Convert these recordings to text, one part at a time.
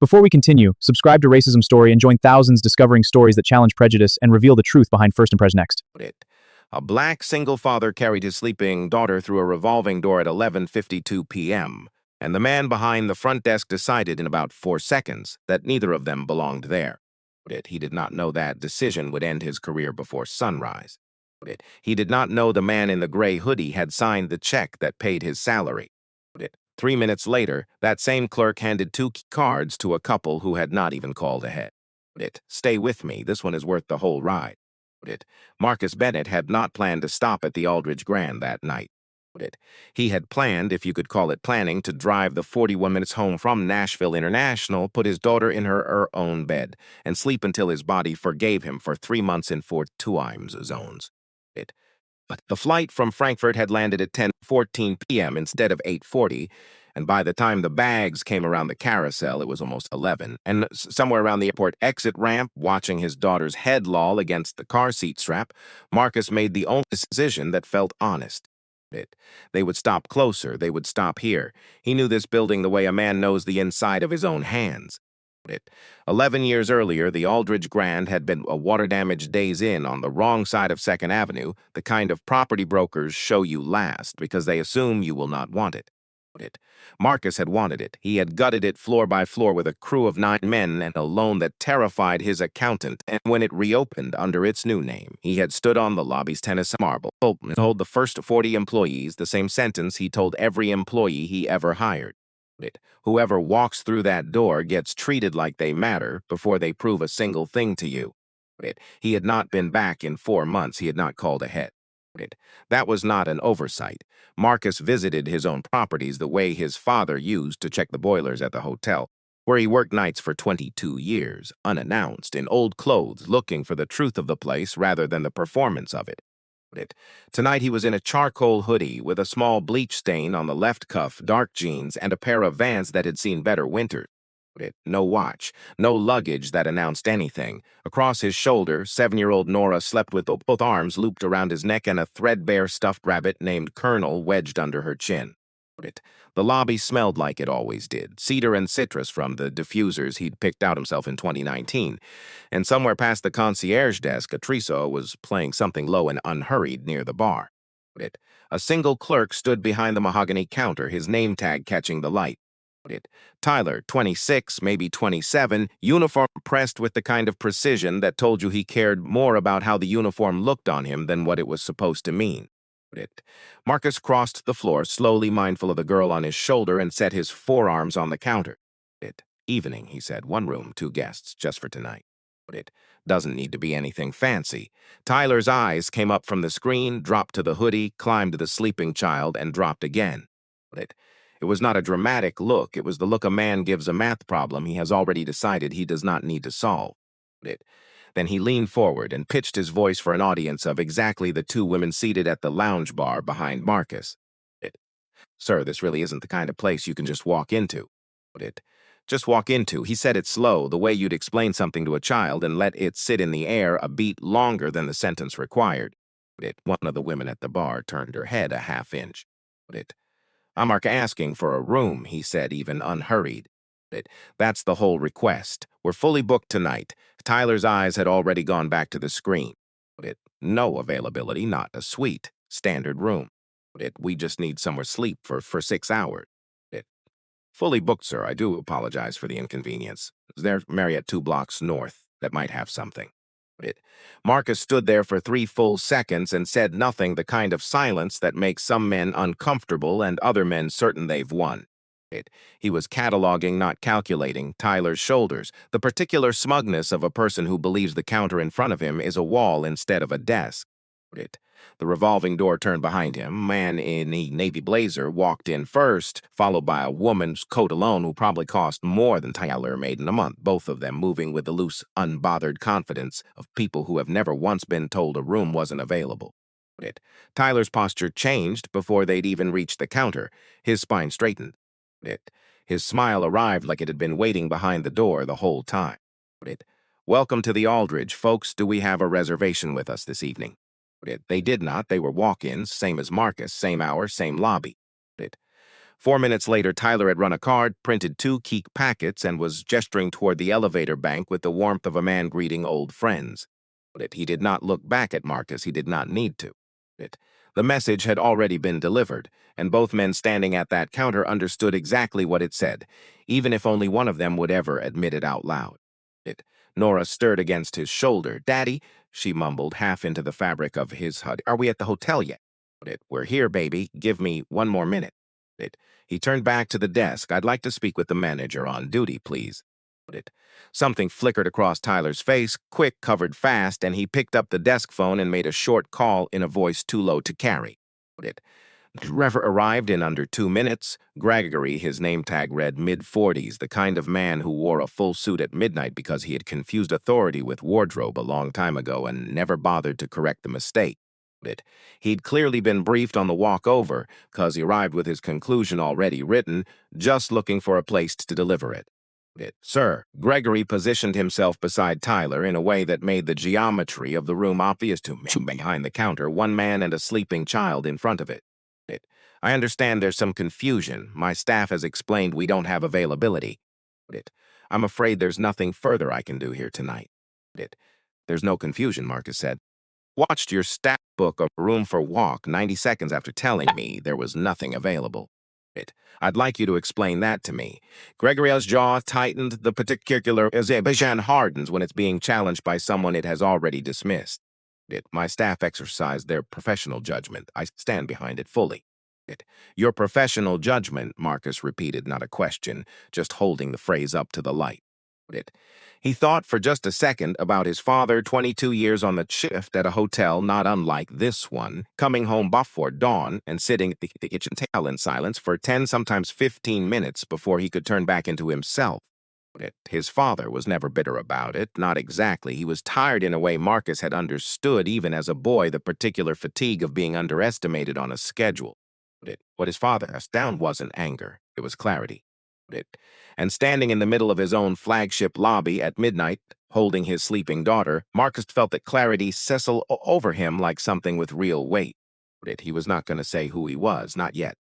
Before we continue, subscribe to Racism Story and join thousands discovering stories that challenge prejudice and reveal the truth behind First Impression Next. A black single father carried his sleeping daughter through a revolving door at 11:52 p.m., and the man behind the front desk decided in about 4 seconds that neither of them belonged there. He did not know that decision would end his career before sunrise. He did not know the man in the gray hoodie had signed the check that paid his salary. 3 minutes later, that same clerk handed two cards to a couple who had not even called ahead. Stay with me, this one is worth the whole ride. Marcus Bennett had not planned to stop at the Aldridge Grand that night. He had planned, if you could call it planning, to drive the 41 minutes home from Nashville International, put his daughter in her own bed, and sleep until his body forgave him for 3 months in 4 time zones. But the flight from Frankfurt had landed at 10:14 p.m. instead of 8:40, and by the time the bags came around the carousel, it was almost 11. And somewhere around the airport exit ramp, watching his daughter's head loll against the car seat strap, Marcus made the only decision that felt honest. They would stop closer, they would stop here. He knew this building the way a man knows the inside of his own hands. 11 years earlier, the Aldridge Grand had been a water-damaged Days Inn on the wrong side of 2nd Avenue, the kind of property brokers show you last because they assume you will not want it. Marcus had wanted it. He had gutted it floor by floor with a crew of 9 men and a loan that terrified his accountant, and when it reopened under its new name, he had stood on the lobby's tennis marble and told the first 40 employees the same sentence he told every employee he ever hired. Whoever walks through that door gets treated like they matter before they prove a single thing to you. He had not been back in 4 months. He had not called ahead. That was not an oversight. Marcus visited his own properties the way his father used to check the boilers at the hotel, where he worked nights for 22 years, unannounced, in old clothes, looking for the truth of the place rather than the performance of it. Tonight he was in a charcoal hoodie with a small bleach stain on the left cuff, dark jeans, and a pair of Vans that had seen better winters. No watch, no luggage that announced anything. Across his shoulder, 7-year-old Nora slept with both arms looped around his neck and a threadbare stuffed rabbit named Colonel wedged under her chin. The lobby smelled like it always did, cedar and citrus from the diffusers he'd picked out himself in 2019. And somewhere past the concierge desk, a trousseau was playing something low and unhurried near the bar. A single clerk stood behind the mahogany counter, his name tag catching the light. Tyler, 26, maybe 27, uniform pressed with the kind of precision that told you he cared more about how the uniform looked on him than what it was supposed to mean. Marcus crossed the floor, slowly mindful of the girl on his shoulder, and set his forearms on the counter. Evening, he said. 1 room, 2 guests, just for tonight. It doesn't need to be anything fancy. Tyler's eyes came up from the screen, dropped to the hoodie, climbed to the sleeping child, and dropped again. It was not a dramatic look. It was the look a man gives a math problem he has already decided he does not need to solve. Then he leaned forward and pitched his voice for an audience of exactly the 2 women seated at the lounge bar behind Marcus. Sir, this really isn't the kind of place you can just walk into. Just walk into. He said it slow, the way you'd explain something to a child and let it sit in the air a beat longer than the sentence required. One of the women at the bar turned her head a half inch. I'm asking for a room, he said, even unhurried. That's the whole request. We're fully booked tonight. Tyler's eyes had already gone back to the screen. No availability, not a suite. Standard room. We just need somewhere to sleep for 6 hours. Fully booked, sir. I do apologize for the inconvenience. There's Marriott 2 blocks north that might have something. Marcus stood there for 3 full seconds and said nothing, the kind of silence that makes some men uncomfortable and other men certain they've won. He was cataloging, not calculating, Tyler's shoulders, the particular smugness of a person who believes the counter in front of him is a wall instead of a desk. The revolving door turned behind him. A man in a navy blazer walked in first, followed by a woman's coat alone who probably cost more than Tyler made in a month, both of them moving with the loose, unbothered confidence of people who have never once been told a room wasn't available. Tyler's posture changed before they'd even reached the counter. His spine straightened. His smile arrived like it had been waiting behind the door the whole time. Welcome to the Aldridge, folks. Do we have a reservation with us this evening? They did not. They were walk-ins, same as Marcus, same hour, same lobby. 4 minutes later, Tyler had run a card, printed 2 key packets, and was gesturing toward the elevator bank with the warmth of a man greeting old friends. But he did not look back at Marcus. He did not need to. The message had already been delivered, and both men standing at that counter understood exactly what it said, even if only one of them would ever admit it out loud. Nora stirred against his shoulder. "Daddy," she mumbled, half into the fabric of his hut, "are we at the hotel yet?" "We're here, baby. Give me one more minute." He turned back to the desk. "I'd like to speak with the manager on duty, please." Something flickered across Tyler's face, quick, covered fast, and he picked up the desk phone and made a short call in a voice too low to carry. Trevor arrived in under 2 minutes. Gregory, his name tag read mid-40s, the kind of man who wore a full suit at midnight because he had confused authority with wardrobe a long time ago and never bothered to correct the mistake. He'd clearly been briefed on the walk over, cause he arrived with his conclusion already written, just looking for a place to deliver it. "Sir." Gregory positioned himself beside Tyler in a way that made the geometry of the room obvious to me. Behind the counter, one man and a sleeping child in front of it. "I understand there's some confusion. My staff has explained we don't have availability. I'm afraid there's nothing further I can do here tonight." "There's no confusion," Marcus said. "Watched your stat book of room for walk 90 seconds after telling me there was nothing available. I'd like you to explain that to me." Gregory's jaw tightened. The particular exhibition hardens when it's being challenged by someone it has already dismissed. "My staff exercised their professional judgment. I stand behind it fully." "Your professional judgment," Marcus repeated, not a question, just holding the phrase up to the light. He thought for just a second about his father, 22 years on the shift at a hotel not unlike this one, coming home before dawn and sitting at the kitchen table in silence for 10, sometimes 15 minutes before he could turn back into himself. His father was never bitter about it, not exactly. He was tired in a way Marcus had understood even as a boy, the particular fatigue of being underestimated on a schedule. What his father asked down wasn't anger, it was clarity. And standing in the middle of his own flagship lobby at midnight, holding his sleeping daughter, Marcus felt that clarity settle over him like something with real weight. He was not going to say who he was, not yet.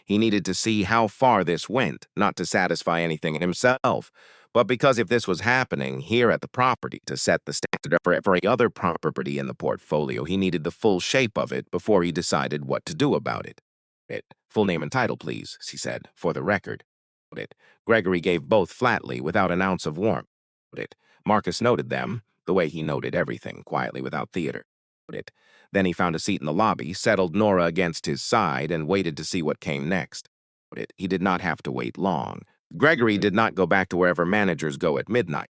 He needed to see how far this went, not to satisfy anything in himself, but because if this was happening here at the property to set the standard for every other property in the portfolio, he needed the full shape of it before he decided what to do about it. "Full name and title, please," she said, "for the record." Gregory gave both flatly, without an ounce of warmth. Marcus noted them, the way he noted everything, quietly, without theater. Then he found a seat in the lobby, settled Nora against his side, and waited to see what came next. He did not have to wait long. Gregory did not go back to wherever managers go at midnight.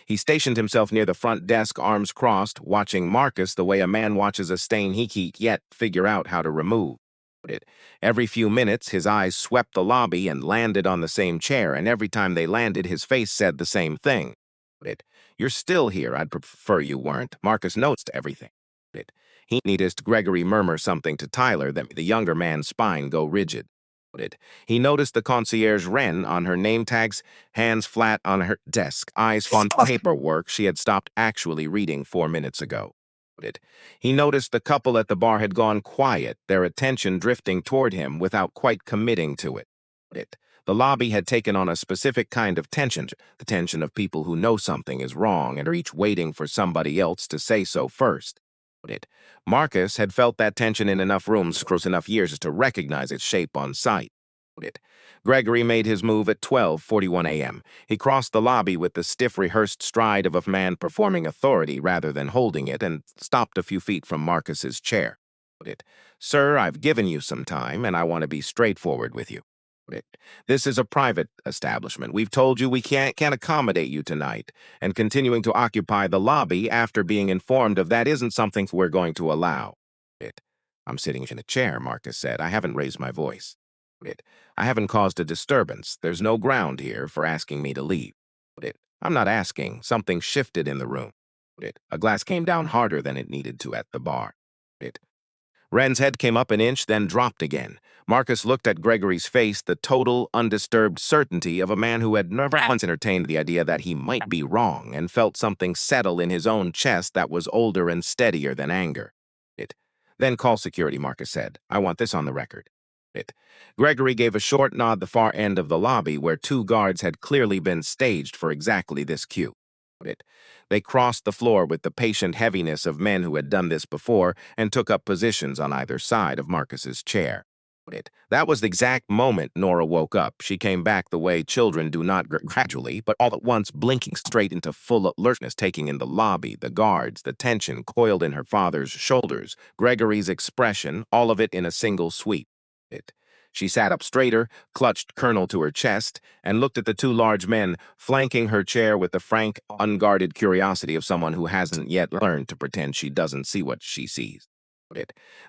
He stationed himself near the front desk, arms crossed, watching Marcus the way a man watches a stain he can't yet figure out how to remove. Every few minutes, his eyes swept the lobby and landed on the same chair, and every time they landed, his face said the same thing. "You're still here. I'd prefer you weren't." Marcus noticed everything. He noticed Gregory murmur something to Tyler that made the younger man's spine go rigid. He noticed the concierge Wren on her name tags, hands flat on her desk, eyes on paperwork she had stopped actually reading 4 minutes ago. He noticed the couple at the bar had gone quiet, their attention drifting toward him without quite committing to it. The lobby had taken on a specific kind of tension, the tension of people who know something is wrong and are each waiting for somebody else to say so first. Marcus had felt that tension in enough rooms across enough years to recognize its shape on sight. Gregory made his move at 12:41 a.m. He crossed the lobby with the stiff, rehearsed stride of a man performing authority rather than holding it and stopped a few feet from Marcus's chair. "Sir, I've given you some time, and I want to be straightforward with you. This is a private establishment. We've told you we can't accommodate you tonight, and continuing to occupy the lobby after being informed of that isn't something we're going to allow." "I'm sitting in a chair," Marcus said. "I haven't raised my voice. I haven't caused a disturbance. There's no ground here for asking me to leave." "I'm not asking." Something shifted in the room. A glass came down harder than it needed to at the bar. Wren's head came up an inch, then dropped again. Marcus looked at Gregory's face, the total, undisturbed certainty of a man who had never once entertained the idea that he might be wrong, and felt something settle in his own chest that was older and steadier than anger. "Then call security," Marcus said. "I want this on the record." It. Gregory gave a short nod the far end of the lobby where two guards had clearly been staged for exactly this cue. It. They crossed the floor with the patient heaviness of men who had done this before and took up positions on either side of Marcus's chair. That was the exact moment Nora woke up. She came back the way children do, not gradually, but all at once, blinking straight into full alertness, taking in the lobby, the guards, the tension coiled in her father's shoulders, Gregory's expression, all of it in a single sweep. It. She sat up straighter, clutched Colonel to her chest, and looked at the two large men flanking her chair with the frank, unguarded curiosity of someone who hasn't yet learned to pretend she doesn't see what she sees.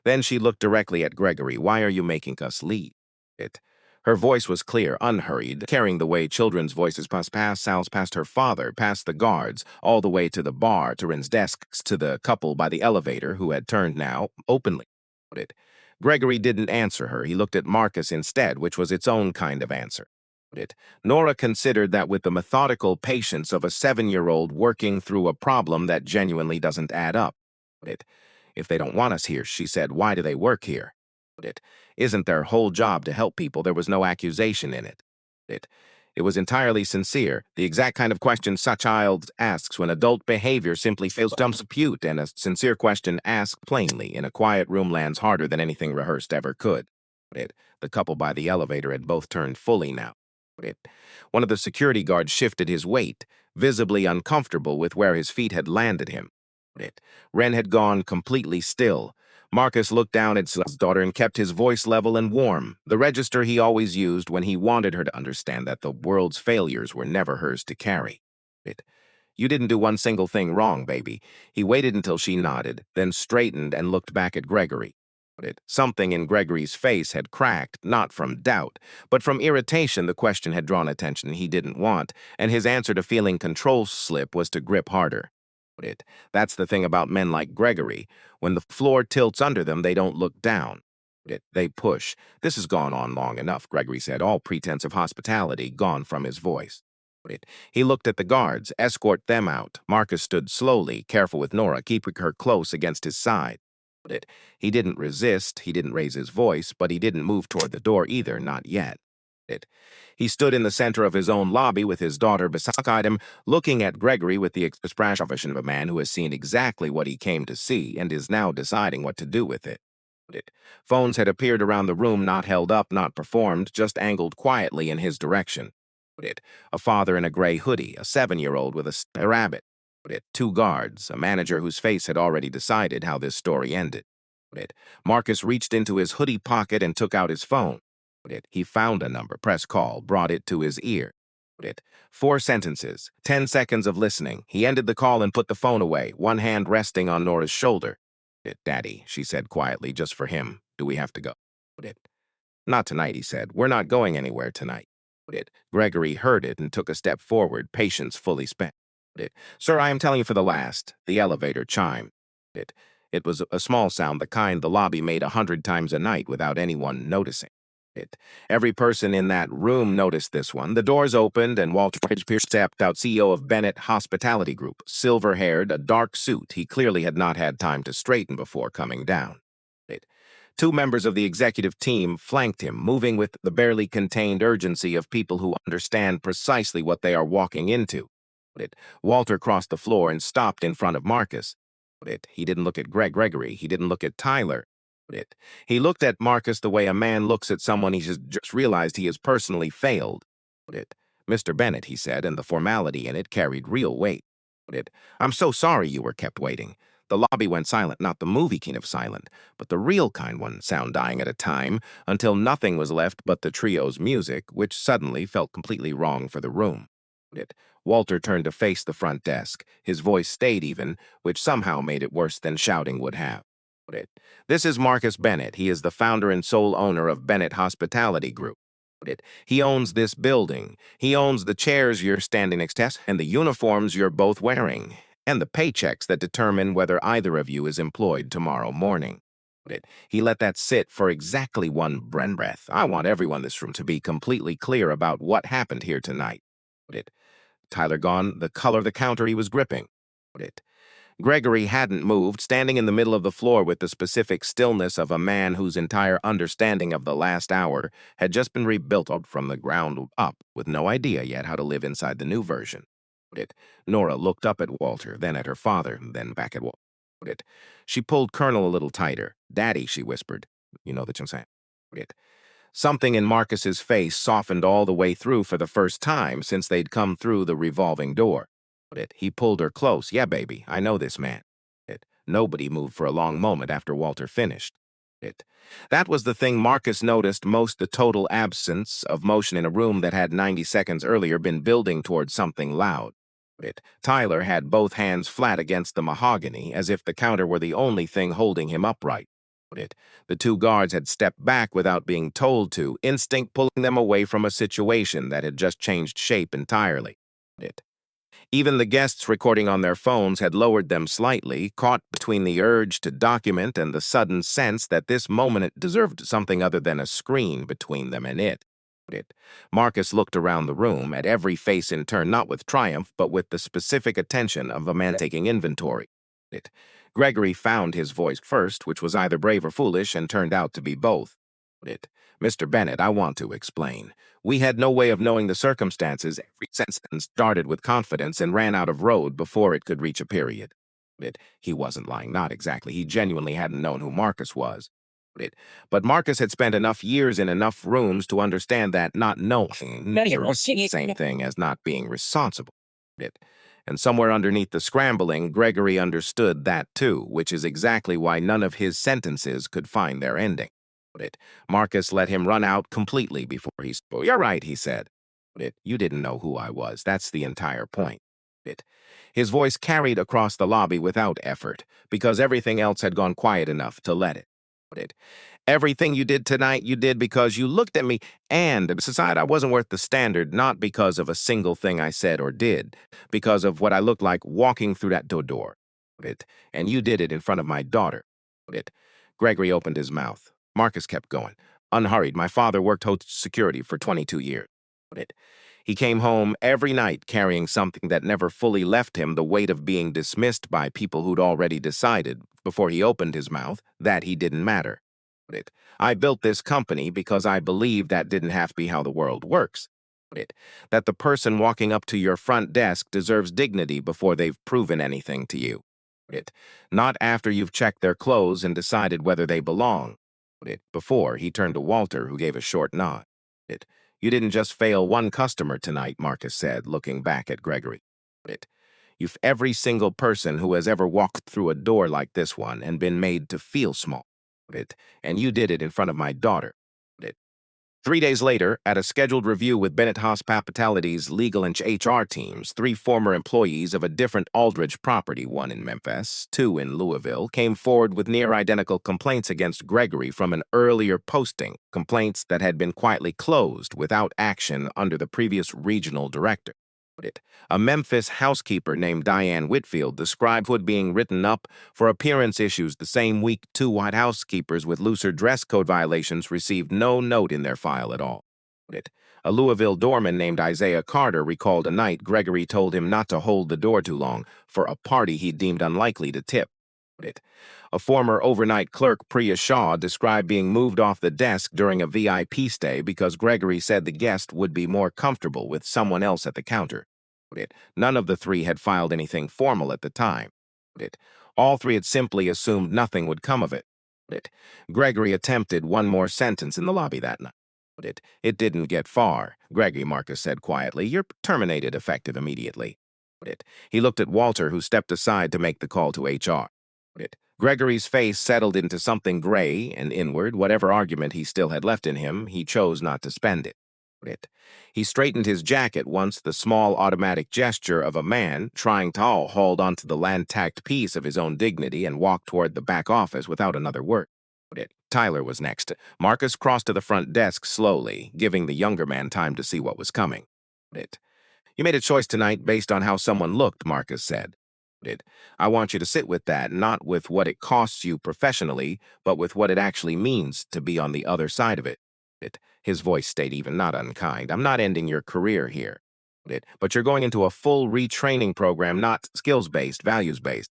Then she looked directly at Gregory. "Why are you making us leave?" It. Her voice was clear, unhurried, carrying the way children's voices sounds past her father, past the guards, all the way to the bar, to Rin's desks, to the couple by the elevator who had turned now, openly. It. Gregory didn't answer her. He looked at Marcus instead, which was its own kind of answer. Nora considered that with the methodical patience of a 7-year-old working through a problem that genuinely doesn't add up. If they don't want us here, she said, why do they work here? It isn't their whole job to help people. There was no accusation in it. It was entirely sincere, the exact kind of question such child asks when adult behavior simply fails to compute, and a sincere question asked plainly in a quiet room lands harder than anything rehearsed ever could. The couple by the elevator had both turned fully now. One of the security guards shifted his weight, visibly uncomfortable with where his feet had landed him. Ren had gone completely still. Marcus looked down at his daughter and kept his voice level and warm, the register he always used when he wanted her to understand that the world's failures were never hers to carry. You didn't do one single thing wrong, baby. He waited until she nodded, then straightened and looked back at Gregory. Something in Gregory's face had cracked, not from doubt, but from irritation. The question had drawn attention he didn't want, and his answer to feeling control slip was to grip harder. That's the thing about men like Gregory. When the floor tilts under them, they don't look down. They push. This has gone on long enough, Gregory said, all pretense of hospitality gone from his voice. He looked at the guards, escort them out. Marcus stood slowly, careful with Nora, keeping her close against his side. He didn't resist, he didn't raise his voice, but he didn't move toward the door either, not yet. He stood in the center of his own lobby with his daughter beside him, looking at Gregory with the expression of a man who has seen exactly what he came to see and is now deciding what to do with it. Phones had appeared around the room, not held up, not performed, just angled quietly in his direction. A father in a gray hoodie, a 7-year-old with a rabbit. Two guards, a manager whose face had already decided how this story ended. Marcus reached into his hoodie pocket and took out his phone. He found a number, pressed call, brought it to his ear. 4 sentences, 10 seconds of listening. He ended the call and put the phone away, one hand resting on Nora's shoulder. Daddy, she said quietly, just for him. Do we have to go? Not tonight, he said. We're not going anywhere tonight. Gregory heard it and took a step forward, patience fully spent. Sir, I am telling you for the last. The elevator chimed. It was a small sound, the kind the lobby made 100 times a night without anyone noticing. Every person in that room noticed this one. The doors opened and Walter Pierce stepped out, CEO of Bennett Hospitality Group, silver-haired, a dark suit. He clearly had not had time to straighten before coming down. 2 members of the executive team flanked him, moving with the barely contained urgency of people who understand precisely what they are walking into. Walter crossed the floor and stopped in front of Marcus. He didn't look at Gregory. He didn't look at Tyler. He looked at Marcus the way a man looks at someone he has just realized he has personally failed. Mr. Bennett, he said, and the formality in it carried real weight. I'm so sorry you were kept waiting. The lobby went silent, not the movie kind of silent, but the real kind one, sound dying at a time, until nothing was left but the trio's music, which suddenly felt completely wrong for the room. Walter turned to face the front desk. His voice stayed even, which somehow made it worse than shouting would have. This is Marcus Bennett. He is the founder and sole owner of Bennett Hospitality Group. He owns this building. He owns the chairs you're standing next to, and the uniforms you're both wearing, and the paychecks that determine whether either of you is employed tomorrow morning. He let that sit for exactly one breath. I want everyone in this room to be completely clear about what happened here tonight. Tyler gone, the color of the counter he was gripping. Gregory hadn't moved, standing in the middle of the floor with the specific stillness of a man whose entire understanding of the last hour had just been rebuilt from the ground up, with no idea yet how to live inside the new version. It. Nora looked up at Walter, then at her father, then back at Walter. It. She pulled Colonel a little tighter. "Daddy," she whispered. "You know that I'm saying." It. Something in Marcus's face softened all the way through for the first time since they'd come through the revolving door. He pulled her close. "Yeah, baby, I know this man." Nobody moved for a long moment after Walter finished. That was the thing Marcus noticed most, the total absence of motion in a room that had 90 seconds earlier been building towards something loud. Tyler had both hands flat against the mahogany, as if the counter were the only thing holding him upright. The two guards had stepped back without being told to, instinct pulling them away from a situation that had just changed shape entirely. Even the guests recording on their phones had lowered them slightly, caught between the urge to document and the sudden sense that this moment deserved something other than a screen between them and it. Marcus looked around the room, at every face in turn, not with triumph, but with the specific attention of a man taking inventory. Gregory found his voice first, which was either brave or foolish, and turned out to be both. "Mr. Bennett, I want to explain. We had no way of knowing the circumstances. Every sentence started with confidence and ran out of road before it could reach a period." He wasn't lying, not exactly. He genuinely hadn't known who Marcus was. But Marcus had spent enough years in enough rooms to understand that not knowing is the same thing as not being responsible. And somewhere underneath the scrambling, Gregory understood that too, which is exactly why none of his sentences could find their ending. Marcus let him run out completely before he spoke. "You're right," he said. "You didn't know who I was. That's the entire point." His voice carried across the lobby without effort, because everything else had gone quiet enough to let it. "Everything you did tonight, you did because you looked at me and decided I wasn't worth the standard, not because of a single thing I said or did, because of what I looked like walking through that door. And you did it in front of my daughter." Gregory opened his mouth. Marcus kept going. "Unhurried, my father worked host security for 22 years. He came home every night carrying something that never fully left him, the weight of being dismissed by people who'd already decided, before he opened his mouth, that he didn't matter. I built this company because I believed that didn't have to be how the world works. That the person walking up to your front desk deserves dignity before they've proven anything to you. Not after you've checked their clothes and decided whether they belong. Before, he turned to Walter, who gave a short nod. You didn't just fail one customer tonight," Marcus said, looking back at Gregory. You've every single person who has ever walked through a door like this one and been made to feel small. And you did it in front of my daughter. 3 days later, at a scheduled review with Bennett Hospitality's legal and HR teams, 3 former employees of a different Aldridge property, one in Memphis, 2 in Louisville, came forward with near-identical complaints against Gregory from an earlier posting, complaints that had been quietly closed without action under the previous regional director. A Memphis housekeeper named Diane Whitfield described what being written up for appearance issues the same week 2 white housekeepers with looser dress code violations received no note in their file at all. A Louisville doorman named Isaiah Carter recalled a night Gregory told him not to hold the door too long for a party he deemed unlikely to tip. A former overnight clerk, Priya Shaw, described being moved off the desk during a VIP stay because Gregory said the guest would be more comfortable with someone else at the counter. None of the 3 had filed anything formal at the time. All 3 had simply assumed nothing would come of it. Gregory attempted one more sentence in the lobby that night. It didn't get far. "Gregory," Marcus said quietly, "you're terminated effective immediately." He looked at Walter, who stepped aside to make the call to HR. Gregory's face settled into something gray and inward. Whatever argument he still had left in him, he chose not to spend it. He straightened his jacket once, the small automatic gesture of a man trying to hold onto the land-tacked piece of his own dignity, and walked toward the back office without another word. Tyler was next. Marcus crossed to the front desk slowly, giving the younger man time to see what was coming. "You made a choice tonight based on how someone looked," Marcus said. "I want you to sit with that, not with what it costs you professionally, but with what it actually means to be on the other side of it." His voice stayed even, not unkind. "I'm not ending your career here. But you're going into a full retraining program, not skills-based, values-based.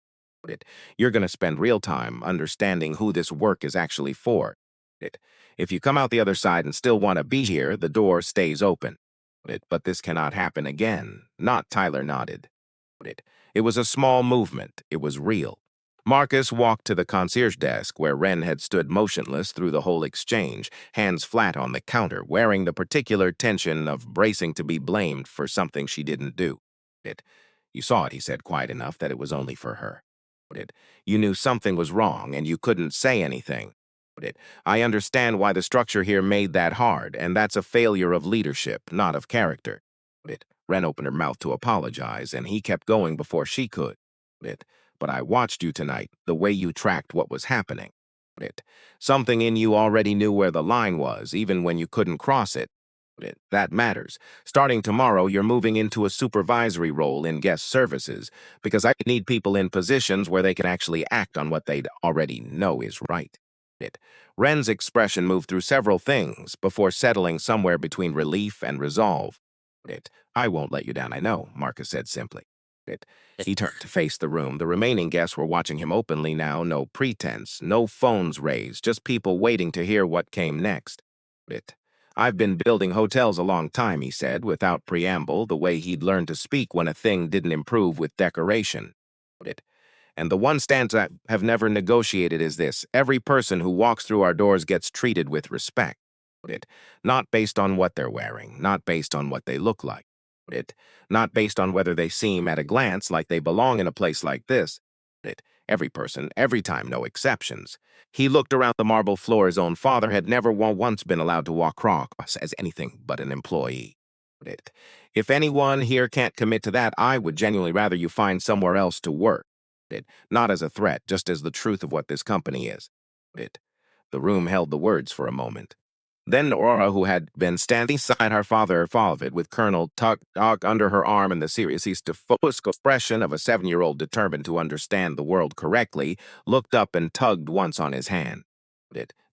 It. You're going to spend real time understanding who this work is actually for. It. If you come out the other side and still want to be here, the door stays open. But this cannot happen again. Not, Tyler nodded. It. It was a small movement. It was real. Marcus walked to the concierge desk where Wren had stood motionless through the whole exchange, hands flat on the counter, wearing the particular tension of bracing to be blamed for something she didn't do. It. You saw it, he said, quiet enough that it was only for her. It. You knew something was wrong and you couldn't say anything. It. I understand why the structure here made that hard, and that's a failure of leadership, not of character. It. Wren opened her mouth to apologize, and he kept going before she could. It. But I watched you tonight, the way you tracked what was happening. It. Something in you already knew where the line was, even when you couldn't cross it. That matters. Starting tomorrow, you're moving into a supervisory role in guest services, because I need people in positions where they can actually act on what they already know is right. Wren's expression moved through several things before settling somewhere between relief and resolve. I won't let you down, I know, Marcus said simply. He turned to face the room. The remaining guests were watching him openly now, no pretense, no phones raised, just people waiting to hear what came next. I've been building hotels a long time, he said, without preamble, the way he'd learned to speak when a thing didn't improve with decoration. And the one stance I have never negotiated is this: every person who walks through our doors gets treated with respect. Not based on what they're wearing, not based on what they look like. Not based on whether they seem at a glance like they belong in a place like this. Every person, every time, no exceptions. He looked around the marble floor. His own father had never once been allowed to walk across as anything but an employee. If anyone here can't commit to that, I would genuinely rather you find somewhere else to work. Not as a threat, just as the truth of what this company is. The room held the words for a moment. Then Aurora, who had been standing beside her father, followed it with Colonel tucked under her arm and the serious focused expression of a 7-year-old determined to understand the world correctly, looked up and tugged once on his hand.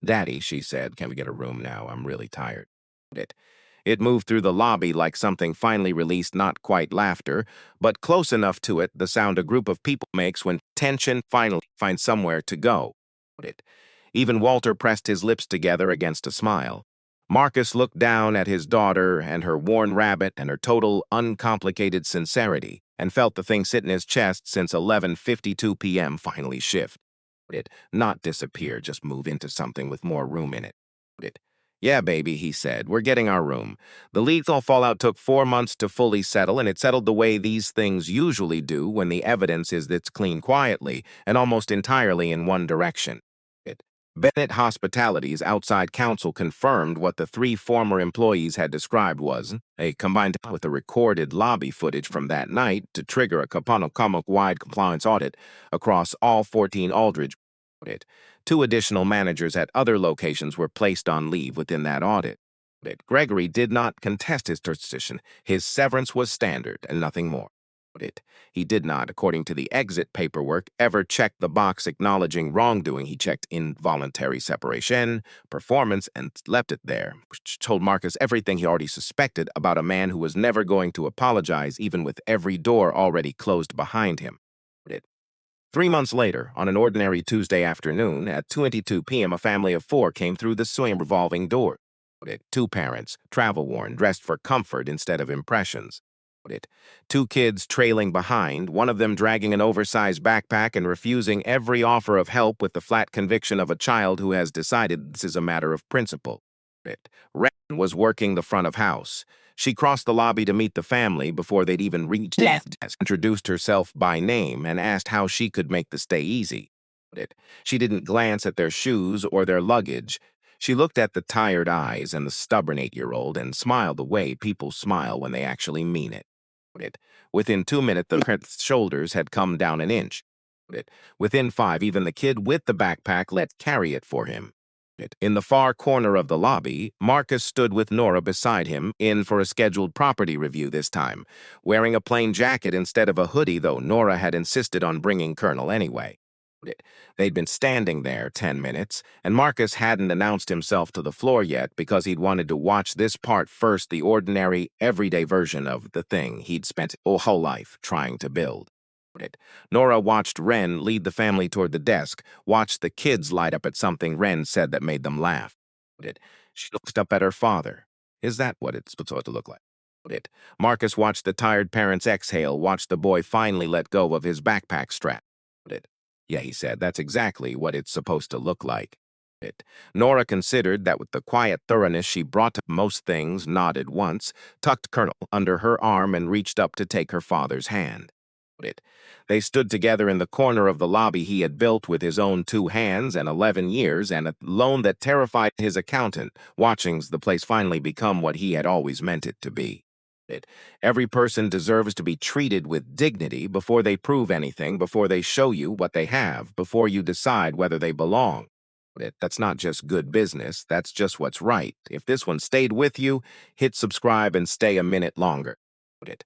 Daddy, she said, can we get a room now? I'm really tired. It moved through the lobby like something finally released, not quite laughter, but close enough to it, the sound a group of people makes when tension finally finds somewhere to go. Even Walter pressed his lips together against a smile. Marcus looked down at his daughter and her worn rabbit and her total, uncomplicated sincerity, and felt the thing sit in his chest since 11:52 p.m. finally shift. Not disappear, just move into something with more room in it. Yeah, baby, he said, we're getting our room. The lethal fallout took 4 months to fully settle, and it settled the way these things usually do when the evidence is that's clean quietly and almost entirely in one direction. Bennett Hospitality's outside counsel confirmed what the 3 former employees had described was a combined with the recorded lobby footage from that night to trigger a Comic-wide compliance audit across all 14 Aldridge. 2 additional managers at other locations were placed on leave within that audit. Gregory did not contest his position. His severance was standard and nothing more. He did not, according to the exit paperwork, ever check the box acknowledging wrongdoing. He checked involuntary separation, performance, and left it there, which told Marcus everything he already suspected about a man who was never going to apologize, even with every door already closed behind him. 3 months later, on an ordinary Tuesday afternoon, at 2:22 p.m., a family of 4 came through the same revolving door. 2 parents, travel-worn, dressed for comfort instead of impressions. 2 kids trailing behind, one of them dragging an oversized backpack and refusing every offer of help with the flat conviction of a child who has decided this is a matter of principle. Wren was working the front of house. She crossed the lobby to meet the family before they'd even reached the desk, introduced herself by name, and asked how she could make the stay easy. She didn't glance at their shoes or their luggage. She looked at the tired eyes and the stubborn 8-year-old and smiled the way people smile when they actually mean it. Within 2 minutes, the parent's shoulders had come down an inch. Within 5, even the kid with the backpack let carry it for him. In the far corner of the lobby, Marcus stood with Nora beside him, in for a scheduled property review this time, wearing a plain jacket instead of a hoodie, though Nora had insisted on bringing Colonel anyway. They'd been standing there 10 minutes, and Marcus hadn't announced himself to the floor yet because he'd wanted to watch this part first, the ordinary, everyday version of the thing he'd spent a whole life trying to build. It. Nora watched Wren lead the family toward the desk, watched the kids light up at something Wren said that made them laugh. It. She looked up at her father. Is that what it's supposed to look like? It. Marcus watched the tired parents exhale, watched the boy finally let go of his backpack strap. It. Yeah, he said, that's exactly what it's supposed to look like. It. Nora considered that with the quiet thoroughness she brought to most things, nodded once, tucked Colonel under her arm and reached up to take her father's hand. It. They stood together in the corner of the lobby he had built with his own 2 hands and 11 years and a loan that terrified his accountant, watching the place finally become what he had always meant it to be. It. Every person deserves to be treated with dignity before they prove anything, before they show you what they have, before you decide whether they belong. That's not just good business, that's just what's right. If this one stayed with you, hit subscribe and stay a minute longer. It.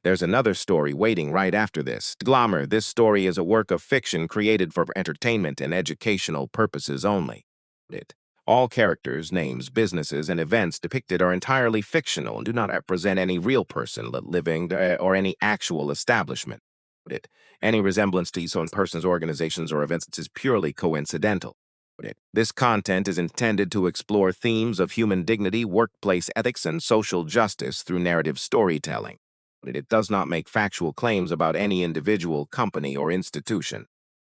There's another story waiting right after this. Glamour, this story is a work of fiction created for entertainment and educational purposes only. It. All characters, names, businesses, and events depicted are entirely fictional and do not represent any real person living or any actual establishment. It. Any resemblance to some persons, organizations, or events is purely coincidental. This content is intended to explore themes of human dignity, workplace ethics, and social justice through narrative storytelling. It does not make factual claims about any individual, company, or institution.